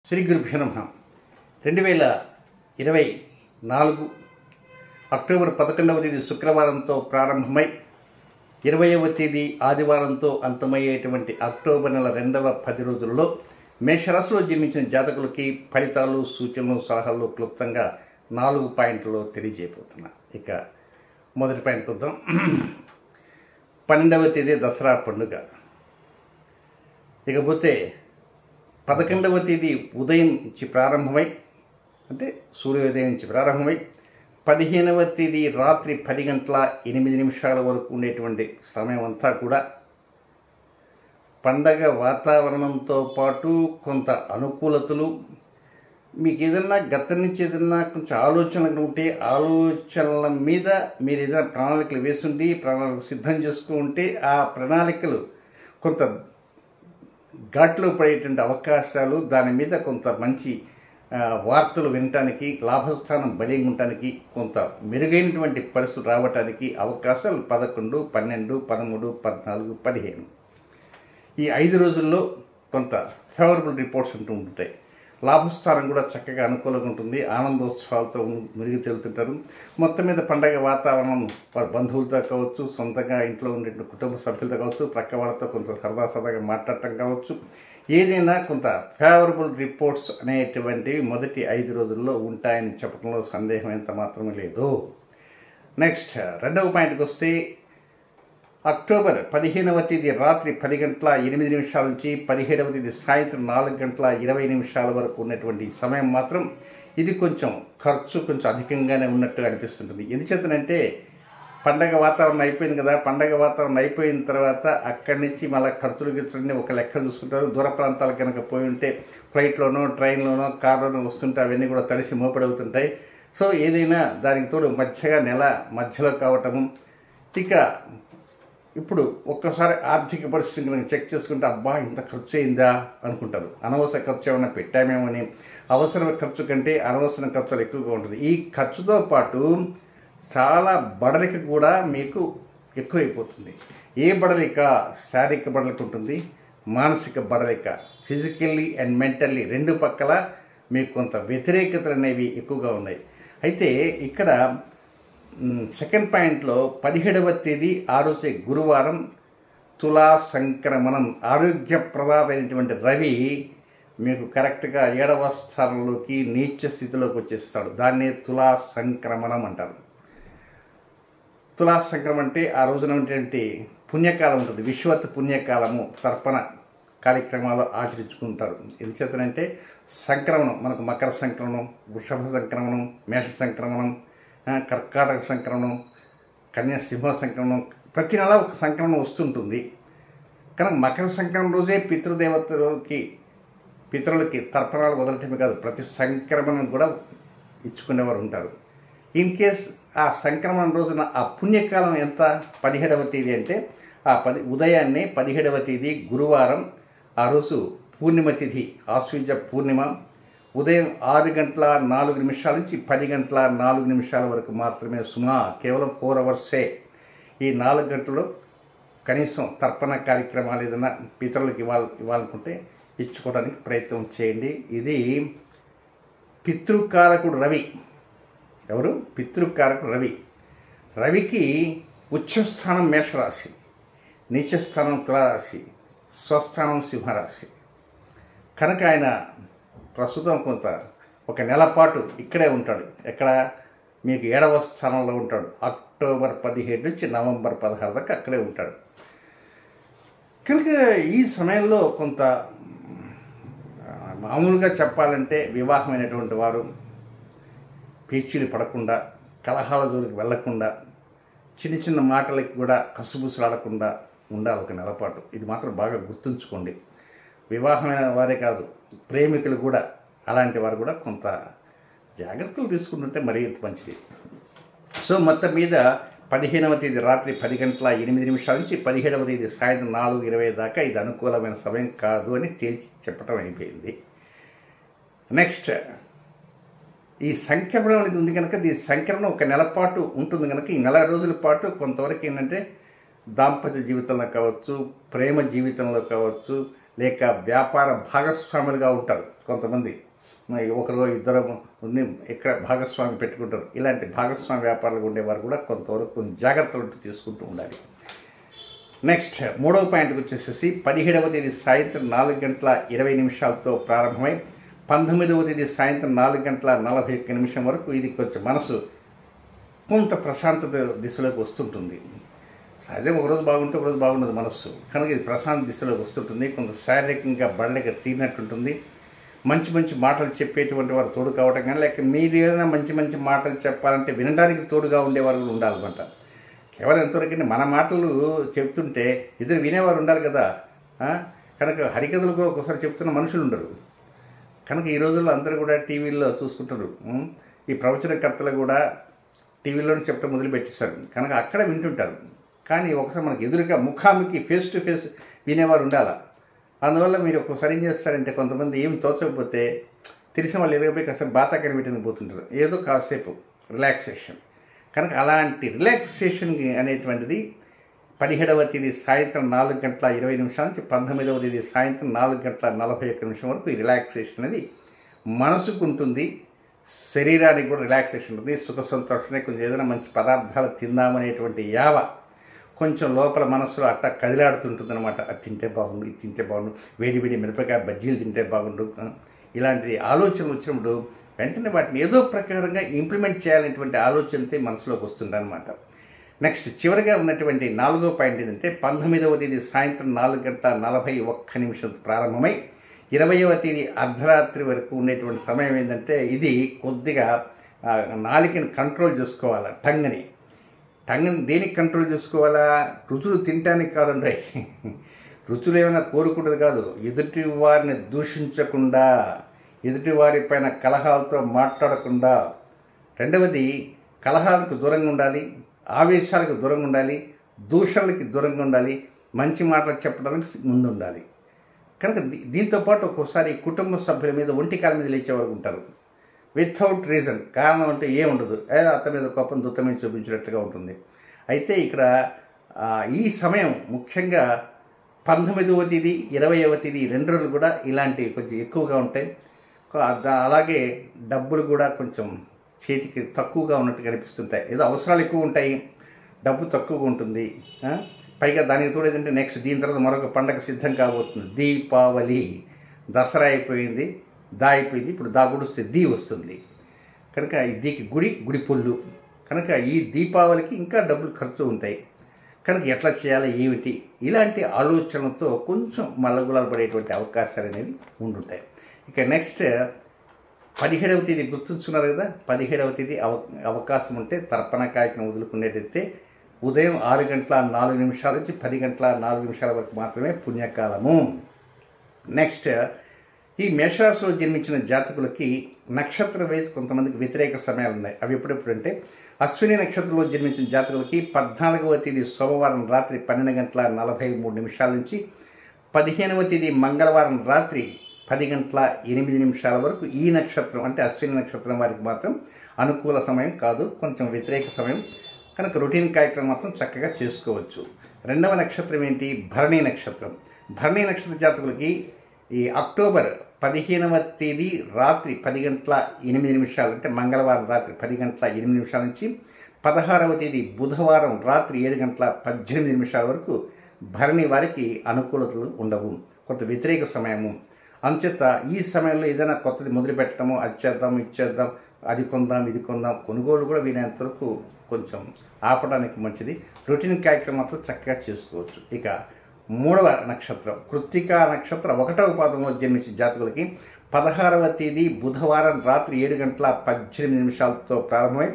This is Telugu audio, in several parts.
శ్రీ గురుభ్యో నమః. 2024 అక్టోబర్ 11వ తేదీ శుక్రవారంతో ప్రారంభమై 20వ తేదీ ఆదివారంతో అంతమయ్యేటువంటి అక్టోబర్ నెల రెండవ 10 రోజుల్లో మేషరాశిలో జన్మించిన జాతకులకి ఫలితాలు, సూచనలు, సలహాలు క్లుప్తంగా 4 పాయింట్లలో తెలియజేయబోతున్నా. ఇక మొదటి పాయింట్కి వద్దాం. 12వ తేదీ దసరా పండుగ. ఇకపోతే 11వ తేదీ ఉదయం నుంచి ప్రారంభమై, అంటే సూర్యోదయం నుంచి ప్రారంభమై 15వ తేదీ రాత్రి 10:08 వరకు ఉండేటువంటి సమయం అంతా కూడా పండగ వాతావరణంతో పాటు కొంత అనుకూలతలు, మీకు ఏదన్నా గతం నుంచి ఏదన్నా కొంచెం ఆలోచనలు ఉంటే ఆలోచనల మీద మీరు ఏదైనా ప్రణాళికలు వేసుండి ప్రణాళికలు సిద్ధం చేసుకుంటే ఆ ప్రణాళికలు కొంత ఘాట్లో పడేటువంటి అవకాశాలు, దాని మీద కొంత మంచి వార్తలు వినటానికి, లాభస్థానం బలంగా ఉండటానికి, కొంత మెరుగైనటువంటి పరిస్థితులు రావటానికి అవకాశాలు 11, 12, 13, 14, 15 ఈ 5 రోజుల్లో కొంత ఫేవరబుల్ రిపోర్ట్స్ ఉంటూ ఉంటాయి. లాభస్థానం కూడా చక్కగా అనుకూలంగా ఉంటుంది. ఆనందోత్సవాలతో మురిగి తేలుతుంటారు. మొత్తం మీద పండగ వాతావరణం వాళ్ళ బంధువులతో కావచ్చు, సొంతంగా ఇంట్లో ఉండే కుటుంబ సభ్యులతో కావచ్చు, ప్రక్క వాళ్ళతో కొంత సరదాగా మాట్లాడటం కావచ్చు, ఏదైనా కొంత ఫేవరబుల్ రిపోర్ట్స్ అనేటువంటివి మొదటి 5 రోజుల్లో ఉంటాయని చెప్పడంలో సందేహం ఎంత మాత్రమే లేదు. నెక్స్ట్ రెండవ పాయింట్కి వస్తే, అక్టోబర్ 15వ తేదీ రాత్రి 10:08 నుంచి 17వ తేదీ సాయంత్రం 4:20 వరకు ఉన్నటువంటి సమయం మాత్రం ఇది కొంచెం అధికంగానే ఉన్నట్టు అనిపిస్తుంటుంది. ఎందుచేతనంటే పండగ వాతావరణం అయిపోయింది కదా, పండగ వాతావరణం అయిపోయిన తర్వాత అక్కడి నుంచి మళ్ళీ ఖర్చులు ఒక లెక్క చూసుకుంటారు. దూర ప్రాంతాలు కనుక పోయి ఉంటే ఫ్లైట్లోనో, ట్రైన్లోనో, కార్లోనో వస్తుంటే అవన్నీ కూడా తడిసి మోపడవుతుంటాయి. సో ఏదైనా దానికి తోడు నెల మధ్యలో కావటము. ఇక ఇప్పుడు ఒక్కసారి ఆర్థిక పరిస్థితి కనుక చెక్ చేసుకుంటే, అబ్బా ఇంత ఖర్చు అయిందా అనుకుంటారు. అనవసర ఖర్చు ఏమైనా పెట్టామేమని. అవసర ఖర్చు కంటే అనవసర ఖర్చులు ఎక్కువగా ఉంటుంది. ఈ ఖర్చుతో పాటు చాలా బడలిక కూడా మీకు ఎక్కువైపోతుంది. ఏ బడలిక? శారీరక బడలిక ఉంటుంది, మానసిక బడలిక, ఫిజికల్లీ అండ్ మెంటల్లీ రెండు పక్కల మీకు కొంత వ్యతిరేకతలు అనేవి ఎక్కువగా ఉన్నాయి. అయితే ఇక్కడ సెకండ్ పాయింట్లో 17వ తేదీ ఆ రోజే గురువారం తులా సంక్రమణం. ఆరోగ్యప్రదాతైనటువంటి రవి మీకు కరెక్ట్గా 7వ స్థానంలోకి నీచ స్థితిలోకి వచ్చేస్తాడు. దాన్నే తులా సంక్రమణం అంటారు. తులా సంక్రమణం అంటే ఆ రోజున ఉన్నటువంటి పుణ్యకాలం ఉంటుంది. విశ్వత్ పుణ్యకాలము, తర్పణ కార్యక్రమాలు ఆచరించుకుంటారు. ఎందుచేతనంటే సంక్రమణం మనకు మకర సంక్రమణం, వృషభ సంక్రమణం, మేష సంక్రమణం, కర్కాటక సంక్రమణం, కన్యా సింహ సంక్రమణం, ప్రతి నెల ఒక సంక్రమణం వస్తుంటుంది. కానీ మకర సంక్రమణ రోజే పితరులకి తర్పణాలు వదలటమే కాదు, ప్రతి సంక్రమణం కూడా ఇచ్చుకునేవారు ఉంటారు. ఇన్ కేస్ ఆ సంక్రమణ రోజున ఆ పుణ్యకాలం ఎంత? 17వ తేదీ అంటే ఉదయాన్నే 17వ తేదీ గురువారం, ఆ రోజు పూర్ణిమ తిథి, ఆశ్వీజ పూర్ణిమ. ఉదయం 6:04 నుంచి 10:04 వరకు మాత్రమే కేవలం 4 అవర్సే. ఈ 4 గంటల్లో కనీసం తర్పణ కార్యక్రమాలు ఏదైనా పితరులకు ఇవ్వాలనుకుంటే ఇచ్చుకోవడానికి ప్రయత్నం చేయండి. ఇది పితృకారకుడు రవి. ఎవరు? పితృకారకుడు రవి. రవికి ఉచ్చస్థానం మేషరాశి, నీచస్థానం తులారాశి, స్వస్థానం సింహరాశి. కనుక ఆయన ప్రస్తుతం ఒక నెల పాటు ఇక్కడే ఉంటాడు. ఎక్కడ? మీకు 7వ స్థానంలో ఉంటాడు. అక్టోబర్ 17 నుంచి నవంబర్ 16 దాకా అక్కడే ఉంటాడు. కనుక ఈ సమయంలో కొంత మామూలుగా చెప్పాలంటే వివాహమైనటువంటి వారు పేచీలు పడకుండా, కలహాల జోలికి వెళ్లకుండా, చిన్న మాటలకి కూడా కసుబుసులాడకుండా ఉండాలి ఒక నెల పాటు. ఇది మాత్రం బాగా గుర్తుంచుకోండి. వివాహమైన వారే కాదు, ప్రేమికులు కూడా, అలాంటి వారు కూడా కొంత జాగ్రత్తలు తీసుకుంటుంటే మరీ మంచిది. సో మొత్తం మీద 15వ తేదీ రాత్రి 10:08 నుంచి 17వ తేదీ సాయంత్రం 4:20 దాకా ఇది అనుకూలమైన సమయం కాదు అని తేల్చి చెప్పడం అయిపోయింది. నెక్స్ట్ ఈ సంక్రమణం అనేది ఉంది కనుక, ఈ సంక్రమణం ఒక నెల పాటు ఉంటుంది కనుక, ఈ 4 రోజుల పాటు కొంతవరకు ఏంటంటే దాంపత్య జీవితంలో కావచ్చు, ప్రేమ జీవితంలో కావచ్చు, లేక వ్యాపార భాగస్వాములుగా ఉంటారు. కొంతమంది ఒకరు ఇద్దరు ఇక్కడ భాగస్వామి పెట్టుకుంటారు. ఇలాంటి భాగస్వామి వ్యాపారాలు ఉండేవారు కూడా కొంతవరకు కొన్ని జాగ్రత్తలు తీసుకుంటూ ఉండాలి. నెక్స్ట్ 3వ పాయింట్కి వచ్చేసేసి 17వ తేదీ సాయంత్రం 4:20 ప్రారంభమై 19వ తేదీ సాయంత్రం 4:41 వరకు ఇది కొంచెం మనసు కొంత ప్రశాంతత దిశలోకి వస్తుంటుంది. సహజంగా ఒకరోజు బాగుంటే ఒకరోజు బాగుండదు మనస్సు, కనుక ఇది ప్రశాంత దిశలోకి వస్తుంటుంది. కొంత శారీరకంగా బడలేక తీరినట్టుంటుంది. మంచి మంచి మాటలు చెప్పేటువంటి వారు తోడు కావటం కానీ, లేక మీరు ఏదైనా మంచి మంచి మాటలు చెప్పాలంటే వినడానికి తోడుగా ఉండేవారు కూడా ఉండాలన్నమాట. కేవలం ఎంతవరకు మన మాటలు చెప్తుంటే ఇద్దరు వినేవారు ఉండాలి కదా. కనుక హరికథలు కూడా ఒక్కోసారి చెప్తున్న మనుషులు ఉండరు. కనుక ఈ రోజుల్లో అందరూ కూడా టీవీల్లో చూసుకుంటారు. ఈ ప్రవచనకర్తలు కూడా టీవీలోనే చెప్పడం మొదలుపెట్టేశారు, కనుక అక్కడ వింటుంటారు. కానీ ఒకసారి మనకు ఎదురుగా ముఖాముఖి ఫేస్ టు ఫేస్ వినేవారు ఉండాలి. అందువల్ల మీరు ఒక్కోసారి ఏం చేస్తారంటే, కొంతమంది ఏం తోచకపోతే తెలిసిన వాళ్ళు ఎరగపోయి కాసేపు బాతాకని పెట్టిన పోతుంటారు, ఏదో కాసేపు రిలాక్సేషన్. కనుక అలాంటి రిలాక్సేషన్ అనేటువంటిది 17వ తేదీ సాయంత్రం 4:20 నుంచి 19వ తేదీ సాయంత్రం 4:41 వరకు ఈ రిలాక్సేషన్ అనేది మనసుకు ఉంటుంది, శరీరానికి కూడా రిలాక్సేషన్ ఉంటుంది. సుఖ సంతోషమే, కొంచెం ఏదైనా మంచి పదార్థాలు తిందామనేటువంటి యావ కొంచెం లోపల మనసులో అట్ట కదిలాడుతుంటుంది అనమాట. అది తింటే బాగుండు, ఇది తింటే బాగుండు, వేడి వేడి మిరపకాయ బజ్జీలు తింటే బాగుండు, ఇలాంటి ఆలోచనలు వచ్చినప్పుడు వెంటనే వాటిని ఏదో ప్రకారంగా ఇంప్లిమెంట్ చేయాలనేటువంటి ఆలోచనతో మనసులోకి వస్తుంది అనమాట. నెక్స్ట్ చివరిగా ఉన్నటువంటి 4వ పాయింట్ ఏంటంటే, 19వ తేదీ సాయంత్రం 4:41 ప్రారంభమై 20వ తేదీ అర్ధరాత్రి వరకు ఉండేటువంటి సమయం ఏంటంటే, ఇది కొద్దిగా నాలికని కంట్రోల్ చేసుకోవాలా. టంగ్ని దేనికి కంట్రోల్ చేసుకోవాలా? రుచులు తినటానికి కాదండి. రుచులు ఏమైనా కోరుకుంటుంది కాదు, ఎదుటి వారిని దూషించకుండా, ఎదుటి వారిపైన కలహాలతో మాట్లాడకుండా. రెండవది, కలహాలకు దూరంగా ఉండాలి, ఆవేశాలకు దూరంగా ఉండాలి, దూషణలకి దూరంగా ఉండాలి, మంచి మాటలు చెప్పడానికి ముందు ఉండాలి. కనుక దీంతోపాటు ఒక్కోసారి కుటుంబ సభ్యుల మీద ఒంటికాల మీద లేచేవారు ఉంటారు. వితౌట్ రీజన్, కారణం అంటే ఏముండదు, అతని మీద కోపం దుత్తమని చూపించినట్లుగా ఉంటుంది. అయితే ఇక్కడ ఈ సమయం ముఖ్యంగా 19వ తేదీ 20వ తేదీ 2 రోజులు కూడా ఇలాంటివి కొంచెం ఎక్కువగా ఉంటాయి. అలాగే డబ్బులు కూడా కొంచెం చేతికి తక్కువగా ఉన్నట్టు కనిపిస్తుంటాయి. ఏదో అవసరాలు ఎక్కువ ఉంటాయి, డబ్బు తక్కువగా ఉంటుంది. పైగా దానికి తోడు ఏంటంటే, నెక్స్ట్ దీని తర్వాత మరొక పండగ సిద్ధం కాబోతుంది, దీపావళి. దసరా అయిపోయింది, దా అయిపోయింది, ఇప్పుడు దా గుడిస్తే దీ వస్తుంది. కనుక ఈ దీకి గుడి పొల్లు. కనుక ఈ దీపావళికి ఇంకా డబ్బులు ఖర్చు ఉంటాయి. కనుక ఎట్లా చేయాలి ఏమిటి, ఇలాంటి ఆలోచనలతో కొంచెం మల్లగులాలు పడేటువంటి అవకాశాలు అనేవి ఉండుంటాయి. ఇక నెక్స్ట్ 17వ తేదీ గుర్తుంచుకున్నారు కదా. 17వ తేదీ అవకాశం ఉంటే తర్పణ కార్యక్రమం వదులుకునేటైతే ఉదయం 6:04 నుంచి 10:04 వరకు మాత్రమే పుణ్యకాలము. నెక్స్ట్, ఈ మేషరాశిలో జన్మించిన జాతకులకి నక్షత్ర వైజ్ కొంతమందికి వ్యతిరేక సమయాలు ఉన్నాయి. అవి ఎప్పుడెప్పుడంటే, అశ్విని నక్షత్రంలో జన్మించిన జాతకులకి 14వ తేదీ సోమవారం రాత్రి 12:43 నుంచి 15వ తేదీ మంగళవారం రాత్రి 10:08 వరకు ఈ నక్షత్రం అంటే అశ్విని నక్షత్రం వారికి మాత్రం అనుకూల సమయం కాదు, కొంచెం వ్యతిరేక సమయం. కనుక రొటీన్ కార్యక్రమం మాత్రం చక్కగా చేసుకోవచ్చు. రెండవ నక్షత్రం ఏంటి? భరణి నక్షత్రం. భరణి నక్షత్ర జాతకులకి ఈ అక్టోబర్ 15వ తేదీ రాత్రి 10:08 అంటే మంగళవారం రాత్రి 10:08 నుంచి 16వ తేదీ బుధవారం రాత్రి 7:18 వరకు భరణి వారికి అనుకూలతలు ఉండవు, కొంత వ్యతిరేక సమయము. అంచేత ఈ సమయంలో ఏదైనా కొత్తది మొదలుపెట్టడము, అది చేద్దాం ఇది చేద్దాం, అది కొందాం ఇది కొందాం, కొనుగోలు కూడా వీలైనంత వరకు కొంచెం ఆపడానికి మంచిది. రొటీన్ కార్యక్రమం మాత్రం చక్కగా చేసుకోవచ్చు. ఇక 3వ నక్షత్రం కృత్తికా నక్షత్రం 1వ పాదంలో జన్మించిన జాతకులకి 16వ తేదీ బుధవారం రాత్రి 7:18 ప్రారంభమై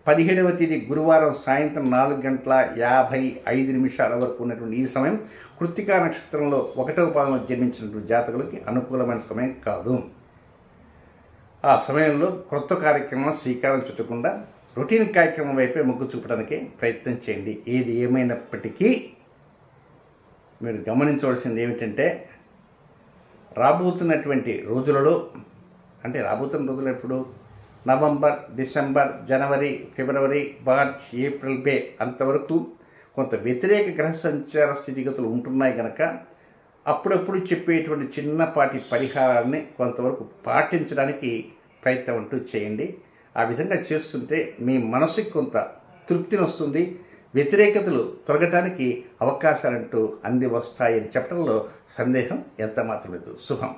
17వ తేదీ గురువారం సాయంత్రం 4:55 వరకు ఉన్నటువంటి ఈ సమయం కృత్తికా నక్షత్రంలో 1వ పాదంలో జన్మించినటువంటి జాతకులకి అనుకూలమైన సమయం కాదు. ఆ సమయంలో కొత్త కార్యక్రమం శ్రీకారం చుట్టకుండా రొటీన్ కార్యక్రమం వైపే మొగ్గు చూపడానికి ప్రయత్నం చేయండి. ఏది ఏమైనప్పటికీ మీరు గమనించవలసింది ఏమిటంటే, రాబోతున్నటువంటి రోజులలో, అంటే రాబోతున్న రోజులు ఎప్పుడు, నవంబర్, డిసెంబర్, జనవరి, ఫిబ్రవరి, మార్చ్, ఏప్రిల్, మే అంతవరకు కొంత వ్యతిరేక గ్రహ సంచార స్థితిగతులు ఉంటున్నాయి కనుక అప్పుడప్పుడు చెప్పేటువంటి చిన్నపాటి పరిహారాన్ని కొంతవరకు పాటించడానికి ప్రయత్నం అంటూ చేయండి. ఆ విధంగా చేస్తుంటే మీ మనసుకి కొంత తృప్తిని వస్తుంది. వ్యతిరేకతలు తొలగటానికి అవకాశాలంటూ అంది వస్తాయని చెప్పడంలో సందేహం ఎంత మాత్రం లేదు. శుభం.